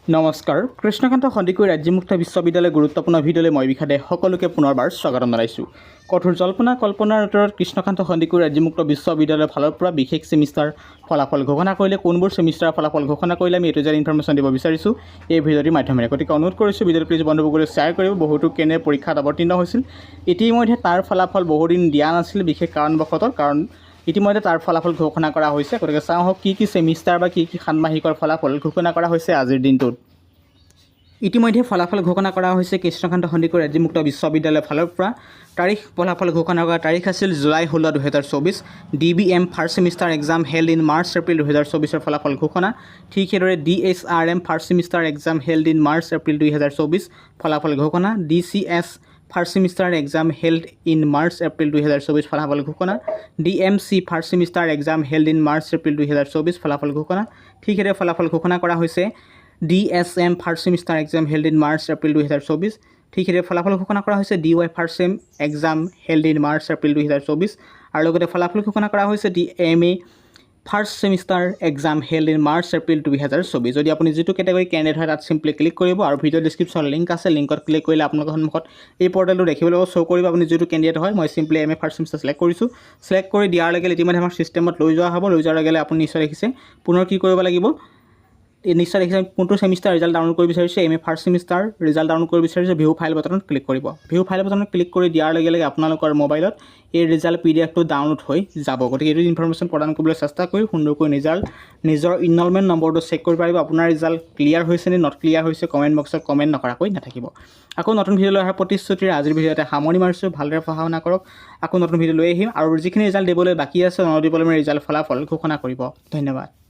নমস্কাৰ কৃষ্ণকান্ত সন্দিকৈ ৰাজ্যমুক্ত বিশ্ববিদ্যালয় গুৰুত্বপূৰ্ণ ভিডিঅ'লৈ মই বিখাদে সকলোকে পুনৰবাৰ স্বাগতম জনাইছোঁ। কঠোৰ জল্পনা কল্পনাৰ উত্তৰত কৃষ্ণকান্ত সন্দিকৈ ৰাজ্যমুক্ত বিশ্ববিদ্যালয়ৰ ফালৰ পৰা বিশেষ ছেমিষ্টাৰ ফলাফল ঘোষণা কৰিলে কোনবোৰ ছেমিষ্টাৰৰ ফলাফল ঘোষণা কৰিলে আমি এইটো ইনফৰমেশ্যন দিব বিচাৰিছোঁ এই ভিডিঅ'টিৰ মাধ্যমেৰে। গতিকে অনুৰোধ কৰিছোঁ ভিডিঅ'টো প্লিজ বন্ধুসকলে শ্বেয়াৰ কৰিব। বহুতো কেনে পৰীক্ষাত অৱতীৰ্ণ হৈছিল, ইতিমধ্যে তাৰ ফলাফল বহুদিন দিয়া নাছিল বিশেষ কাৰণবশতঃ, কাৰণ ইতিমধ্যে তাৰ ফলাফল ঘোষণা কৰা হৈছে। গতিকে চাওঁ হওক কি ছেমিষ্টাৰ বা কি ষাণ্মাসিকৰ ফলাফল ঘোষণা কৰা হৈছে আজিৰ দিনটোত। ইতিমধ্যে ফলাফল ঘোষণা কৰা হৈছে কৃষ্ণকান্ত সন্দিকৈ ৰাজ্যমুক্ত বিশ্ববিদ্যালয়ৰ ফালৰ পৰা। ফলাফল ঘোষণা কৰা তাৰিখ আছিল July 16, 2024। DBM first semester exam held in March April 2024 ফলাফল ঘোষণা। ঠিক সেইদৰে DSRM first semester exam held in March April 2024 ফলাফল ঘোষণা। DCS first semester exam held in March April 2024 ফলাফল ঘোষণা। DMC first semester exam held in March April 2024 ফলাফল ঘোষণা। ঠিক সেইদৰে ফলাফল ঘোষণা কৰা হৈছে DSM first semester exam held in March April 2024। ঠিক সেইদৰে ফলাফল ঘোষণা কৰা হৈছে DY first sem exam held in March April 2024। আৰু লগতে ফলাফল ঘোষণা কৰা হৈছে DMA first semester exam held in March April 2024। যদি আপুনি যিটো কেটেগৰী কেণ্ডিডেট হয় তাত চিম্পলি ক্লিক কৰিব আৰু ভিডিঅ' ডিছক্ৰিপশ্যন লিংক আছে, লিংকত ক্লিক কৰিলে আপোনালোকৰ সন্মুখত এই পৰ্টেলটো দেখিবলৈ শ্ব' কৰিব আপুনি যিটো কেণ্ডিডেট হয়। মই simply MA first semester select কৰিছোঁ। ছিলেক্ট কৰি দিয়াৰ লগে লগে ইতিমধ্যে আমাৰ ছিষ্টেমত লৈ যোৱা হ'ব। লৈ যোৱাৰ লগে লগে আপুনি নিশ্চয় দেখিছে পুনৰ কি কৰিব লাগিব, নিশ্চয় দেখিছে কোনটো ছেমিষ্টাৰ ৰিজাল্ট ডাউনলোড কৰিব বিচাৰিছে। MA first semester result download কৰিব বিচাৰিছে। ভিউ ফাইল বটনত ক্লিক কৰিব। ভিউ ফাইল বটনত ক্লিক কৰি দিয়াৰ লগে লগে আপোনালোকৰ মোবাইলত এই ৰিজাল্ট PDFটো ডাউনলোড হৈ যাব। গতিকে এইটো ইনফৰমেশ্যন প্ৰদান কৰিবলৈ চেষ্টা কৰি সুন্দৰকৈ নিজৰ ইনৰলমেণ্ট নম্বৰটো চেক কৰিব পাৰিব। আপোনাৰ ৰিজাল্ট ক্লিয়াৰ হৈছে নে নট ক্লিয়াৰ হৈছে কমেণ্ট বক্সত কমেণ্ট নকৰাকৈ নাথাকিব। আকৌ নতুন ভিডিঅ' লৈ অহাৰ প্ৰতিশ্ৰুতিৰে আজিৰ ভিডিঅ'তে সামৰণি মাৰিছোঁ। ভালদৰে পঢ়া শুনা কৰক। আকৌ নতুন ভিডিঅ' লৈ আহিম আৰু যিখিনি ৰিজাল্ট দিবলৈ বাকী আছে দিবলৈ ৰিজাল্ট ফলাফল ঘোষণা কৰিব। ধন্যবাদ।